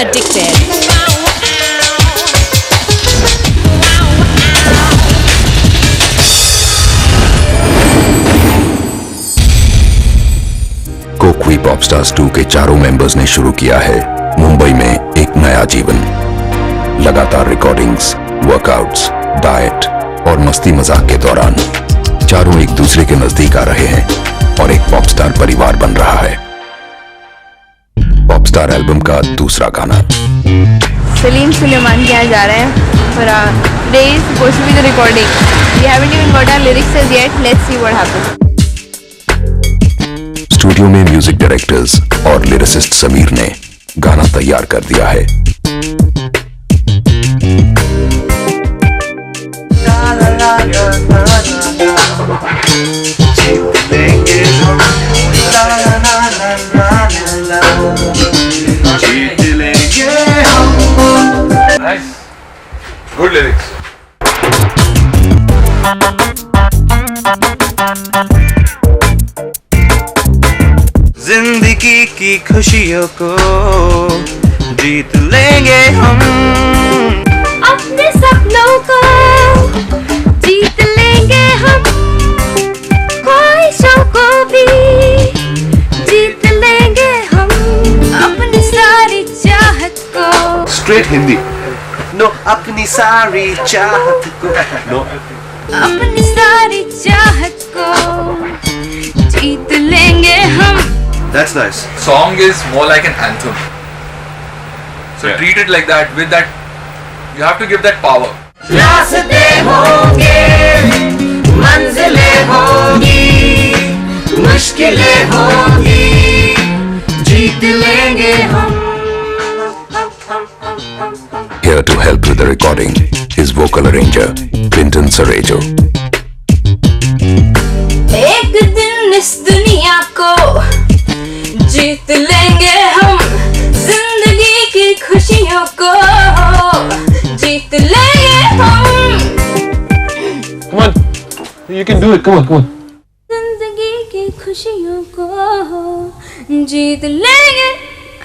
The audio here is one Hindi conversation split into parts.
Addicted. कोकवी पॉपस्टार्स 2 के चारों मेंबर्स ने शुरू किया है मुंबई में एक नया जीवन। लगातार रिकॉर्डिंग्स, वर्कआउट्स, डाइट और मस्ती मजाक के दौरान चारों एक दूसरे के नजदीक आ रहे हैं और एक पॉपस्टार परिवार बन रहा है। पॉपस्टार एल्बम का दूसरा गाना सलीम सुलेमान के यहाँ जा रहे हैं for today is supposed to be the recording. We haven't even got our lyrics as yet. Let's see what happens. Studio में म्यूजिक डायरेक्टर्स और लिरिसिस्ट समीर ने गाना तैयार कर दिया है। Nice. Good lyrics. जिंदगी की खुशियों को जीत लेंगे हम, अपने सपनों को जीत लेंगे हम, ख्वाहिशों को भी जीत लेंगे हम, अपनी सारी चाहत को। Straight Hindi. नो अपनी सारी चाहत को, नो अपनी सारी चाहत को जीत लेंगे हम। That's nice. Song is more like an anthem. So treat it like that. With that, you have to give that power. रास्ते होंगे, मंजिलें होंगी, मुश्किलें होंगी, जीत लेंगे हम। Here to help with the recording is vocal arranger Clinton Sarejo. एक दिन इस दुनिया को जीत लेंगे हम, जिंदगी की खुशियों को जीत लेंगे हम। Come on, you can do it. Come on, come on. जिंदगी की खुशियों को जीत लेंगे।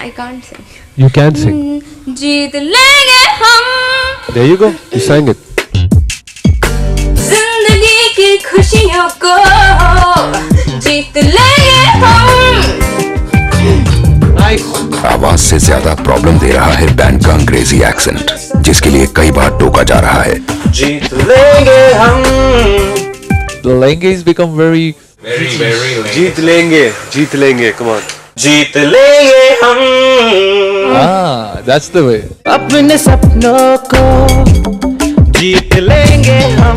I can't sing. You can sing. जीत लेंगे हम। There you go. You sang it. जिंदगी की खुशियों को जीत लेंगे हम। आवाज से ज्यादा प्रॉब्लम दे रहा है बैंड का अंग्रेजी एक्सेंट, जिसके लिए कई बार टोका जा रहा है। जीत लेंगे हम, The language become very. जीत लेंगे, come on. जीत लेंगे हम, That's the way. अपने सपनों को जीत लेंगे हम,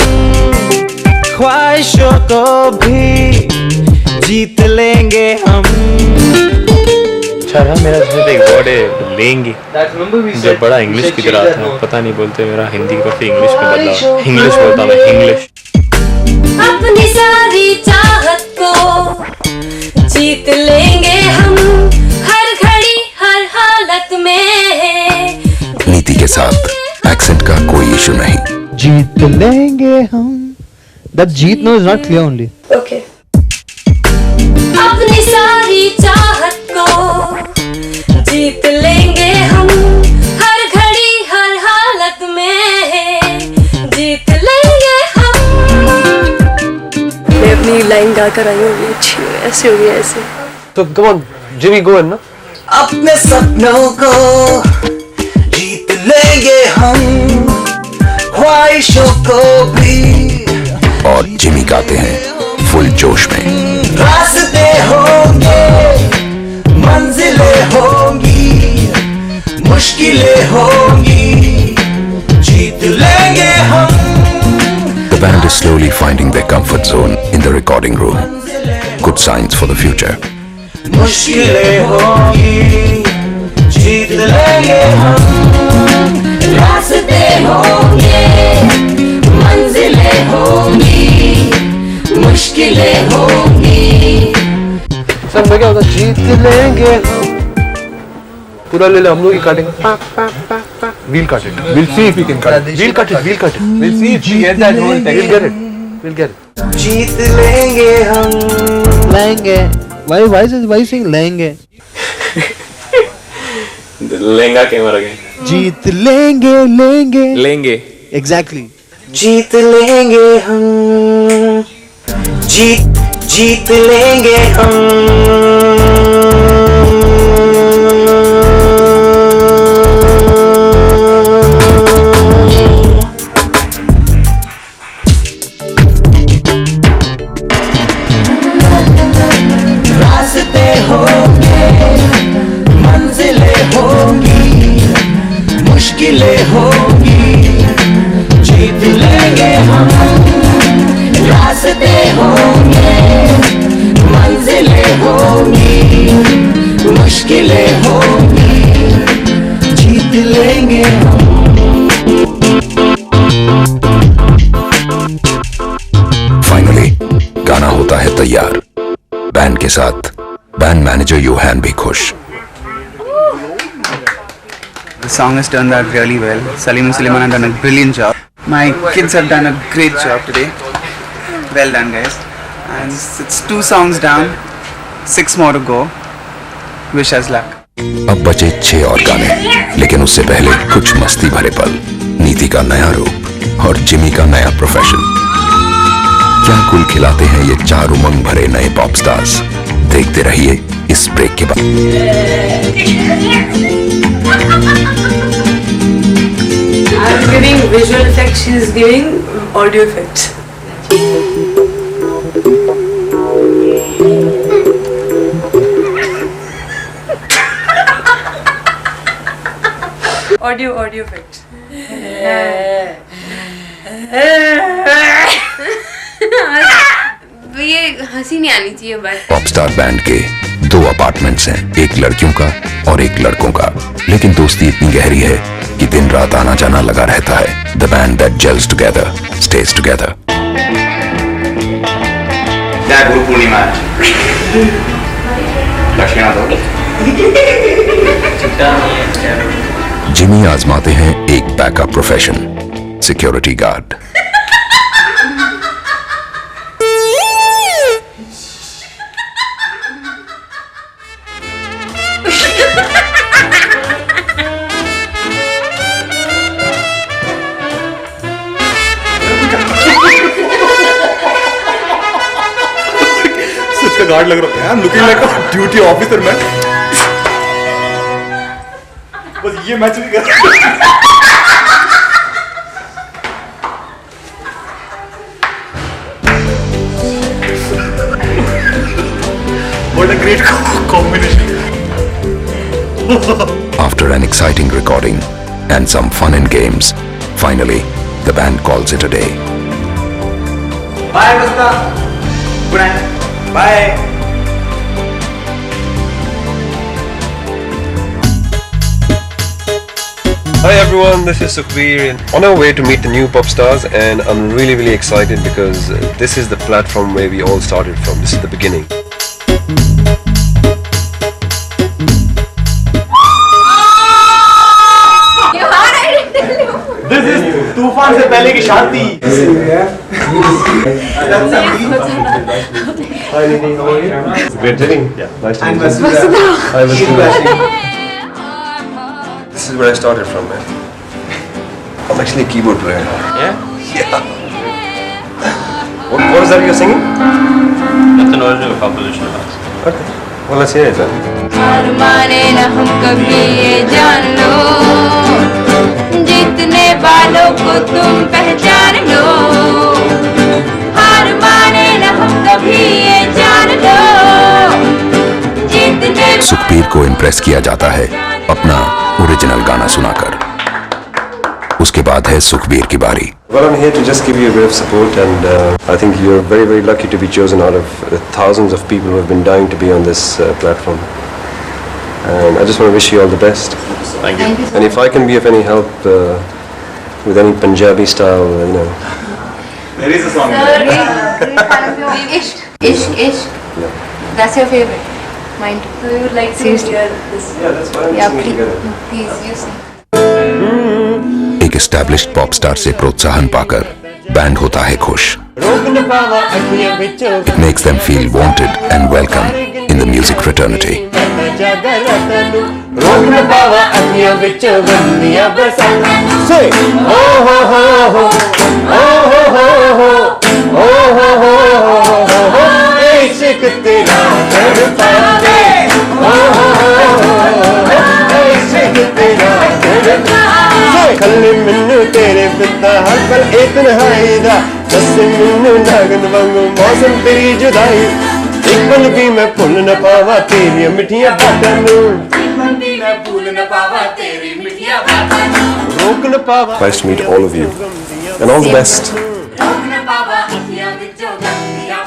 ख्वाहिशों को भी जीत लेंगे हम। अच्छा मेरा एक वर्ड है लेंगे, जो बड़ा इंग्लिश की तरह था, पता नहीं बोलते, मेरा हिंदी काफी इंग्लिश में बदला, इंग्लिश बोलता मैं इंग्लिश। अपनी सारी चाहत को जीत लेंगे हम, हर घड़ी हर हालत में। नीति के साथ एक्सेंट का कोई इशू नहीं। जीत लेंगे हम. That Jeet no is not clear only. Okay. अपनी सारी चाहत को जीत लेंगे हम, हर घड़ी हर हालत में जीत लेंगे हम। मैं अपनी लाइन गाकर आई हूँ, अच्छी है, ऐसे हो गया ऐसे। तो come on, Jimmy go in ना. अपने सपनों को जीत लेंगे हम, ख्वाहिशों को भी। और जिमी गाते हैं फुल जोश में। रास्ते होंगे, मंजिलें होंगी, मुश्किलें होंगी, जीत लेंगे हम। The band is slowly finding their comfort zone in the recording room. Good signs for the future. मुश्किलें होंगी, जीत लेंगे हम। रास्ते होंगे, मंजिलें होंगी, मुश्किलें होंगी। सर मैं क्या होता, जीत लेंगे हम. पूरा ले ले, हम लोग ही काटेंगे. We'll cut it. We'll see if we can cut it. We'll cut it. We'll cut it. We'll see if we get that whole text. We'll get it. We'll get it. जीत लेंगे हम। लेंगे. Why is it? Why saying लेंगे? लहंगा के मर गए जीत लेंगे लेंगे लेंगे एग्जैक्टली जीत लेंगे हम जीत लेंगे हम रास्ते होंगे मंजिलें होंगी मुश्किलें होंगी जीत लेंगे हम रास्ते होंगे मंजिलें होंगी मुश्किलें होंगी जीत लेंगे हम फाइनली गाना होता है तैयार। बैंड के साथ बैंड मैनेजर योहान भी खुश। The song has turned out really well. Salim and Suleiman have done a brilliant job. My kids have done a great job today. Well done, guys. And it's 2 songs down, 6 more to go. Wish us luck. अब बचे 6 और गाने, लेकिन उससे पहले कुछ मस्ती भरे पल, नीति का नया रूप और जिमी का नया प्रोफेशन। क्या कुल खिलाते हैं ये 4 उमंग भरे नए पॉप स्टार्स। देखते रहिए इस ब्रेक के बाद। I'm giving visual effects, she's giving audio effects. Audio effects. ये हंसी नहीं आनी चाहिए बस। पॉप स्टार बैंड के 2 अपार्टमेंट्स हैं, एक लड़कियों का और एक लड़कों का, लेकिन दोस्ती इतनी गहरी है कि दिन रात आना जाना लगा रहता है। The band that gels together stage together. Guru Purnima Jimmy आजमाते हैं एक backup profession, security guard. Guard लग रहा है। I'm looking like a duty officer man. बस ये मैच नहीं कर What a great combination. After an exciting recording and some fun and games, finally the band calls it a day. Bye, Gusta. Good night. Bye. Hi everyone, this is Sukhbir on our way to meet the new pop stars, and I'm really excited because this is the platform where we all started from. This is the beginning. This is तूफान से पहले की शांति. Hi Nidhi, how are you? Great sitting. Yeah, nice to meet you. Hi Vasudha. This is where I started from, man. I'm actually a keyboard player. Yeah? What was that you're singing? That's an original composition of ours. Okay. Well, let's hear it then. हार माने न हम कभी ये जान लो, जीतने वालों को तुम पहचान लो। हार माने न हम कभी ये जान लो, जीतने। सुखबीर को इम्प्रेस किया जाता है अपना ओरिजिनल गाना सुनाकर। उसके बाद है सुखबीर की बारी। Well, I'm here to just give you a bit of support, and I think you're very lucky to be chosen out of thousands of people who have been dying to be on this platform. And I just want to wish you all the best. Thank you. And if I can be of any help with any Punjabi style, you know. There is a song. Ishq, Ishq. That's your favorite. Mine too. So you would like to Seriously. hear this? Yeah, that's why I'm Yeah, singing together. please, you sing. एक एस्टैब्लिश्ड पॉप स्टार से प्रोत्साहन पाकर बैंड होता है खुश। It makes them feel wanted and welcome in the music fraternity. मैं जागा रातां नूं रोक न पावा अखियां विच बंदियां बरसातां से ओ हो इश्क तेरा तड़पावे इश्क तेरा तड़पावे खल्ले मैनू तेरे बिंदा हर पल ए तन्हाई दा दस मैनू नागन वांगू मौसम तेरी जुदाई एक पल भी मैं भुल न पावा तेरी मिठियां बातां नूं रोक न पावा Nice to meet all of you and all the best.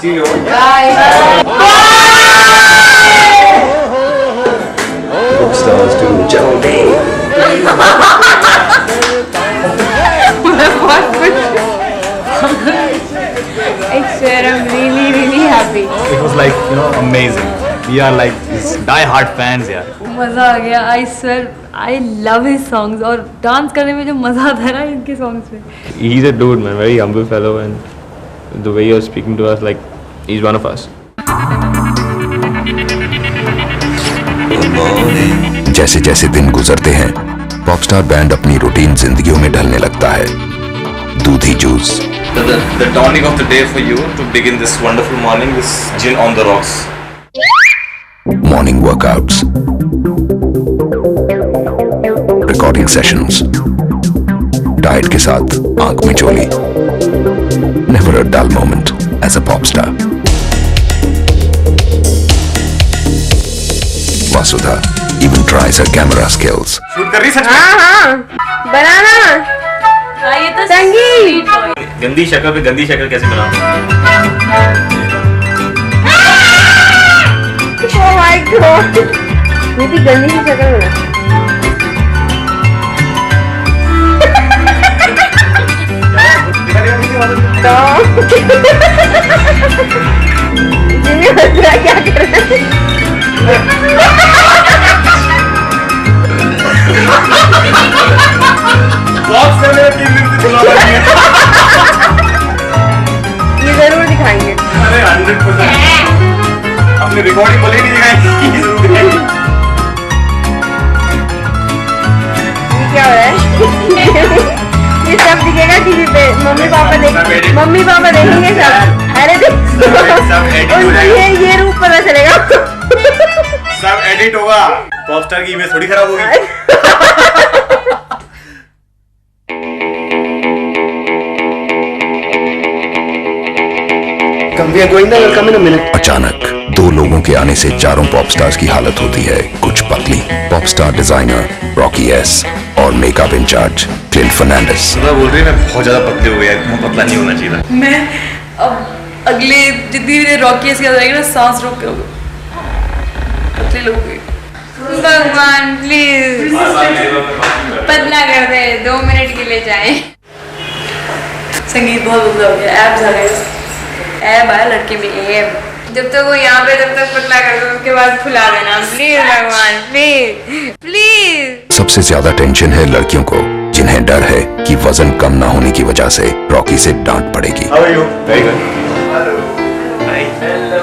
See you. Stars do Jody. I swear I'm really happy. It was like, you know, amazing. We are like die-hard fans, यार. मजा आ गया. I swear I love his songs और डांस करने में जो मजा आता है ना इनके songs में. He's a dude, man, very humble fellow, and the way he was speaking to us, like he's one of us. जैसे जैसे दिन गुजरते हैं पॉपस्टार बैंड अपनी रूटीन जिंदगियों में ढलने लगता है. दूधी juice, The dawning of the day for you to begin this wonderful morning is gin on the rocks. Morning workouts, recording sessions, diet के साथ आंख में चोली. Never a dull moment as a popstar. Vasudha even tries her camera skills. Shoot कर रही सच में? हाँ बनाना. हाँ ये तो संगीत. गंदी शक्ल पे गंदी शक्ल कैसे बनाऊं? Oh my God. ये भी गंदी सी शक्ल बना. जिन्हें बता क्या कर रहे हैं? ये जरूर दिखाएंगे. अरे 100%. अपनी रिकॉर्डिंग बोले नहीं दिखाएंगे. ये जरूर दिखाएंगे. ये क्या हो रहा है? ये सब दिखेगा टीवी पे. मम्मी पापा देखेंगे सब. अरे उनको ये रूप पता चलेगा. सब एडिट होगा. पॉपस्टार की इमेज थोड़ी खराब होगी. We are going there. We'll come in a minute. अचानक दो लोगों के आने से चारों पॉपस्टार्स की हालत होती है कुछ पतली. पॉपस्टार डिजाइनर रॉकी एस और मेकअप इंचार्ज क्लिंट फर्नांडिस. बोल रही है मैं बहुत ज्यादा पतले हो गया. इतना पतला नहीं होना चाहिए. मैं अब अगले जितनी भी रॉकी ऐसी आ जाएगी ना सांस रोक कर पतले लोग. भगवान प्लीज पतला कर दे. 2 मिनट के लिए जाए. संगीत बहुत बदला हो गया. एब्स आ गए. एब आया लड़के में एब. जब तक वो यहाँ पे जब तक पतला कर दो उसके बाद फुला देना प्लीज. भगवान प्लीज. सबसे ज्यादा टेंशन है लड़कियों को जिन्हें डर है कि वजन कम ना होने की वजह से रॉकी से डांट पड़ेगी. How are you? Very good. Hello. Hi. Hello.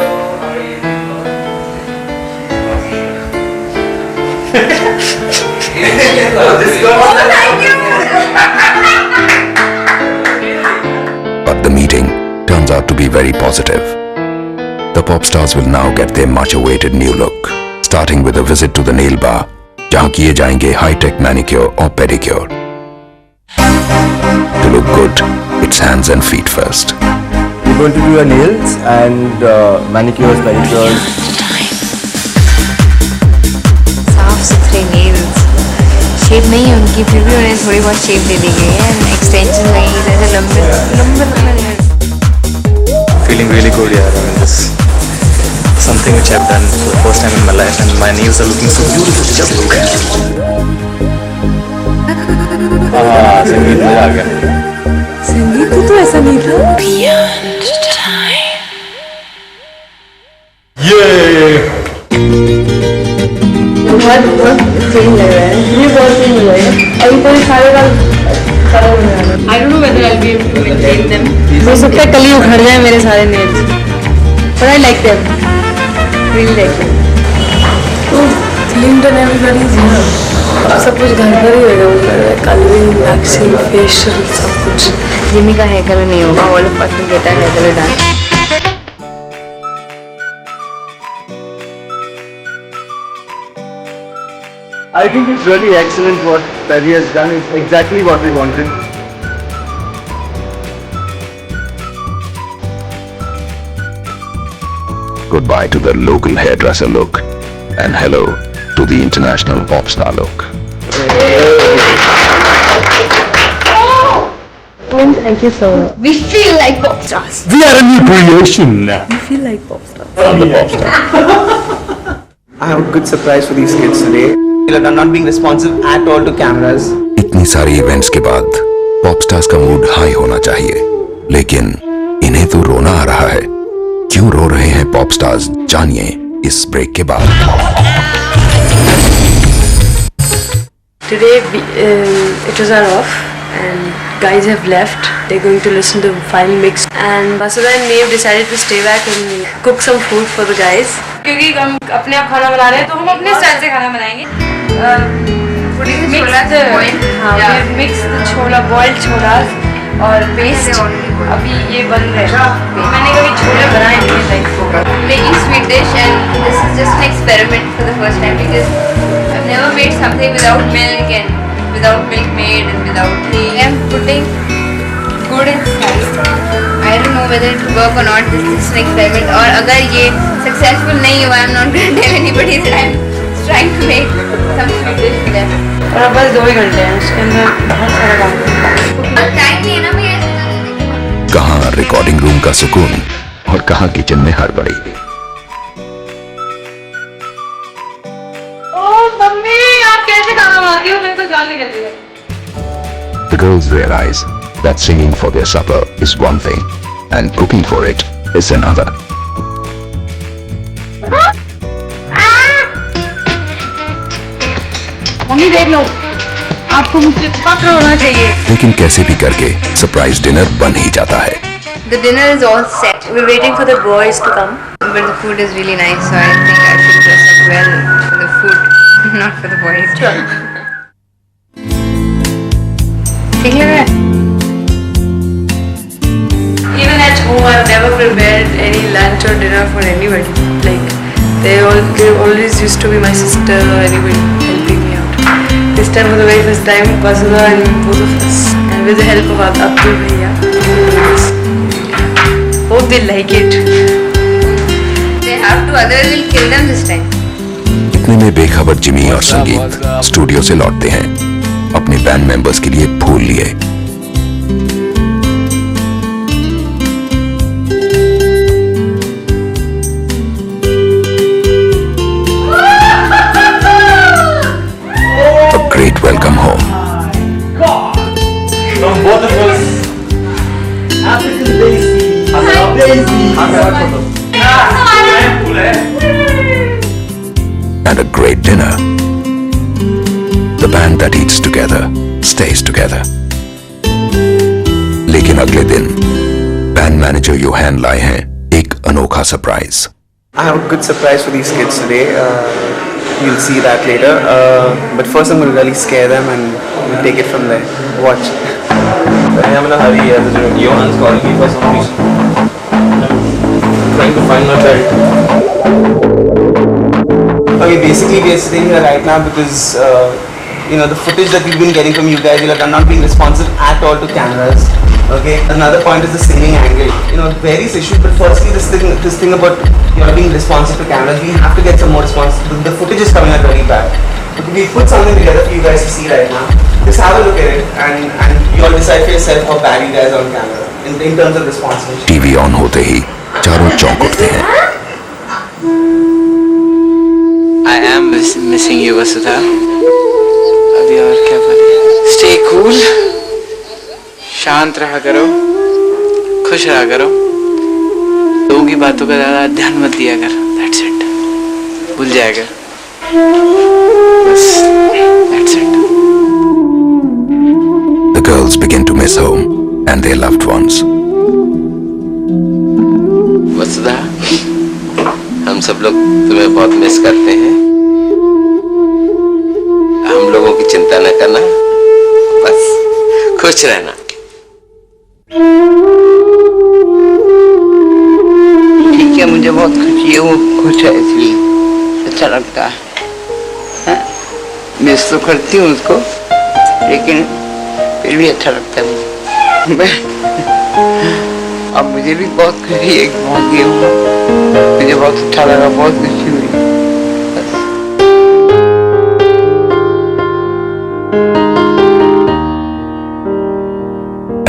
But the meeting turns out to be very positive. The pop stars will now get their much-awaited new look, starting with a visit to the nail bar, जहां किए जाएंगे high-tech manicure और pedicure. To look good, it's hands and feet first. We're going to do your nails and manicures, pedicures. साफ सुथरे नेल्स. शेप नहीं है उनकी फिर भी उन्हें थोड़ी बहुत शेप दे दी गई है. एक्सटेंशन नहीं जैसे लंबे. Feeling really good, yeah. I mean, this something which I've done for the first time in my life, and my nails are looking so beautiful. Just look at it. हाँ संगीत मजा आ गया. संगीत तो ऐसा नहीं था. बहुत चेंज लग रहा है. ये बहुत चेंज लग रहा है. अभी कोई सारे बाल I don't know whether I'll be able to maintain them. हो सकता है कल ही उखड़ जाए मेरे सारे nails. But I like them. Really like them. Linked and everybody is here. अब सब कुछ घर पर ही होगा, उधर कलरिंग, वैक्सिंग, फेशियल, सब कुछ. जिमी का हेयर कलर नहीं होगा, all of us will get a hair colour done. I think it's really excellent what Perry has done. It's exactly what we wanted. Goodbye to the local hairdresser look and hello to the international pop star look. Thank you so much. We feel like pop stars. We are a new creation now. We feel like pop stars. I'm the pop star. I have a good surprise for these kids today. They are not being responsive at all to cameras. इतनी सारी इवेंट्स के बाद पॉप स्टार्स का मूड हाई होना चाहिए, लेकिन इन्हें तो रोना आ रहा है. क्यों रो रहे हैं पॉप स्टार्स, जानिए इस ब्रेक के बाद. Today it was our off and guys have left. They're going to listen to final mix and Vasudha and Maeve decided to stay back and cook some food for the guys. क्योंकि हम अपने आप खाना बना रहे हैं तो हम अपने स्टाइल से खाना बनाएंगे. मिक्स छोला, बॉइल्ड छोला और पेस्ट. अभी ये बन रहा है. मैंने कभी छोले बनाए नहीं like. Making sweet dish and this is just an experiment for the first time because I've never made something without milk and without milk made and without ghee. I'm putting good inside. I don't know whether it will work or not. This is an experiment. और अगर ये successful नहीं हुआ, I'm not going to tell anybody that I'm trying to make some sweet dish for them. और अब बस 2 ही घंटे हैं, उसके अंदर बहुत सारा काम है. Time नहीं है ना भैया. कहाँ रिकॉर्डिंग रूम का सुकून और कहाँ किचन में हड़बड़ी. मम्मी आप कैसे खाना बनाती हो, मेरे को जानने के लिए. The girls realize that singing for their supper is one thing and cooking for it is another. Mummy देख लो, आपको मुझसे फक्र होना चाहिए. लेकिन कैसे भी करके सरप्राइज डिनर बन ही जाता है. The dinner is all set. We're waiting for the boys to come. But the food is really nice, so I think I should dress up well for the food, not for the boys. Sure. ठीक लग रहा है? Even at home, I've never prepared any lunch or dinner for anybody. Like they always used to be my sister or anybody helping me out. This time for the very first time, Vasudha and both of us, and with the help of Abdul Bhaiya. Hope they like it. They have to, otherwise we'll kill them this time. इतने में बेखबर जिमी और संगीत स्टूडियो से लौटते हैं, अपने बैंड मेंबर्स के लिए फूल लिए. A great welcome home. From both of us, African Daisy. And a great dinner. The band that eats together stays together. लेकिन अगले दिन बैंड मैनेजर योहान लाए हैं एक अनोखा surprise. I have a good surprise for these kids today. You'll see that later. But first I'm going to really scare them and we'll take it from there. Watch. I'm in a hurry. Johan's calling me for some reason. I'm trying to find my belt. Okay, basically we are sitting here right now because the footage that we've been getting from you guys, are not being responsive at all to cameras. Okay. Another point is the singing angle. Various issues, but firstly this thing about being responsive to cameras, we have to get some more response. The footage is coming out very bad. Okay, we put something together for you guys to see right now. Just have a look at it and you all decide for yourself how bad you guys are on camera in terms of responsiveness. TV on होते ही चारों चौंक उठते हैं. I am missing you, Vasudha. अभी और क्या बोले? Stay cool. शांत रहा करो, खुश रहा करो, लोगों की बातों का ज़्यादा ध्यान मत दिया कर. That's it. भूल जाएगा. बस. That's it. The girls begin to miss home and their loved ones. वसुधा, हम सब लोग तुम्हें बहुत मिस करते हैं. चिंता न करना, बस खुश रहना। ठीक है, मुझे बहुत खुशी है, वो खुश है इसलिए अच्छा लगता है। मिस तो करती हूँ उसको, लेकिन फिर भी अच्छा लगता है मुझे। अब मुझे भी बहुत खुशी है कि पहुँच गई हूँ, मुझे बहुत अच्छा लगा, बहुत खुशी हुई।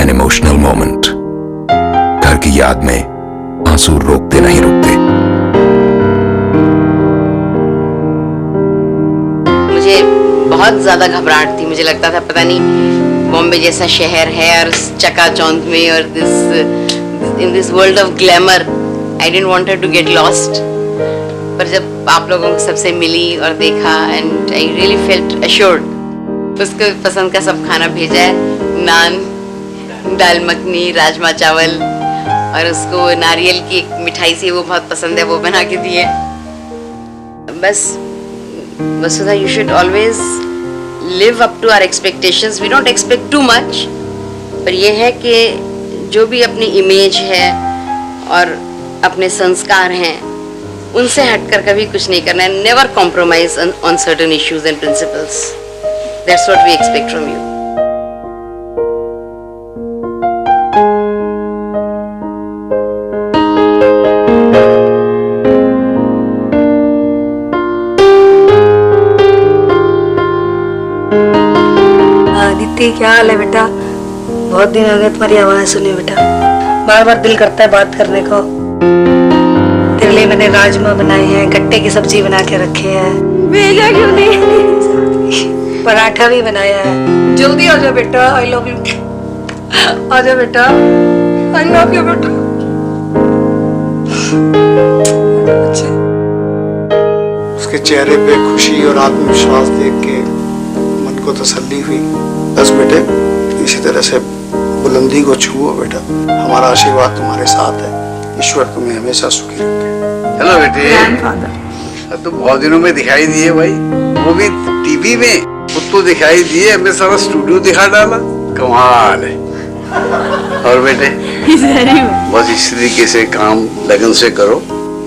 An emotional moment. घर की याद में आंसू रोकते नहीं रुकते। मुझे बहुत ज्यादा घबराहट थी, मुझे लगता था पता नहीं बॉम्बे जैसा शहर है और चकाचौंध में और in this world of glamour, I didn't wanted to get lost. पर जब आप लोगों को सबसे मिली और देखा and I really felt assured. उसको पसंद का सब खाना भेजा है, नान, दाल मखनी, राजमा चावल, और उसको नारियल की एक मिठाई सी वो बहुत पसंद है, वो बना के दिए। बस वसुधा, you should always live up to our expectations. We don't expect too much, पर ये है कि जो भी अपनी इमेज है और अपने संस्कार हैं उनसे हटकर कभी कुछ नहीं करना है। Never compromise on certain issues and principles. That's what we expect from you. दीदी, क्या हाल है बेटा? बहुत दिन हो गए तुम्हारी आवाज सुनी बेटा। बार बार दिल करता है बात करने को। तेरे लिए मैंने राजमा बनाए हैं, गट्टे की सब्जी बना के रखे हैं। भेजा क्यों नहीं? पराठा भी बनाया है। जल्दी आ जाओ बेटा, आई लव यू। आ जाओ बेटा, आई लव यू बेटा। उसके चेहरे पे खुशी और आत्मविश्वास देख के मन को तसल्ली हुई। बस बेटे, इसी तरह से बुलंदी को छुओ बेटा, हमारा आशीर्वाद तुम्हारे साथ है, ईश्वर तुम्हें हमेशा सुखी रखे। हेलो बेटे, तो बहुत दिनों में दिखाई दिए भाई, वो भी टीवी में। खुद तो दिखाई दिए, हमें सारा स्टूडियो दिखा डाला, कमाल है। और बेटे बस इस तरीके से काम लगन से करो।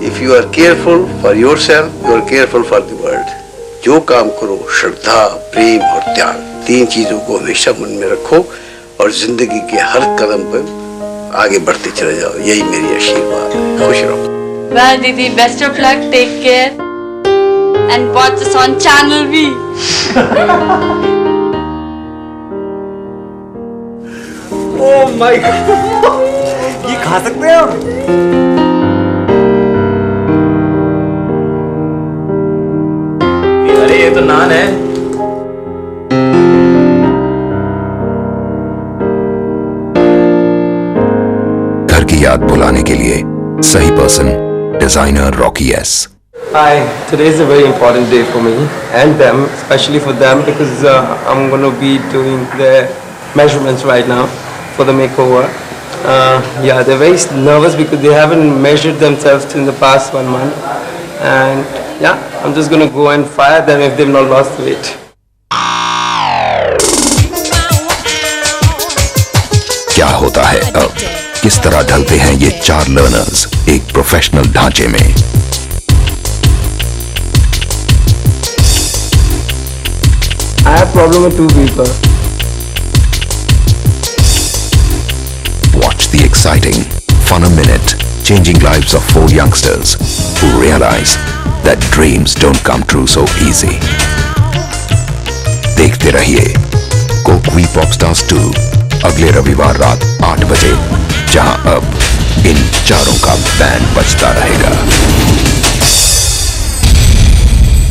If you are careful for your self, you are careful for the world. जो काम करो, श्रद्धा, प्रेम और त्याग, तीन चीजों को हमेशा मन में रखो और जिंदगी के हर कदम पर आगे बढ़ते चले जाओ। यही मेरी आशीर्वाद है। खुश रहो। Well, Didi, best of luck. Take care and watch us on Channel V. Oh my God! ये खा सकते हैं हम? अरे ये तो नान है। घर की याद भुलाने के लिए सही person designer Rocky S. Hi, today is a very important day for me and them, especially for them because I'm going to be doing the measurements right now for the makeover. Yeah, they're very nervous because they haven't measured themselves in the past 1 month, and yeah, I'm just going to go and fire them if they've not lost weight. क्या होता है अब? किस तरह ढलते हैं ये 4 लर्नर्स एक प्रोफेशनल ढांचे में? I have problem with 2 people. Watch the exciting, fun a minute, changing lives of 4 youngsters who realize that dreams don't come true so easy. देखते रहिए कोक वी पॉपस्टार्स 2 अगले रविवार रात 8 बजे, जहां अब इन 4 का बैंड बजता रहेगा।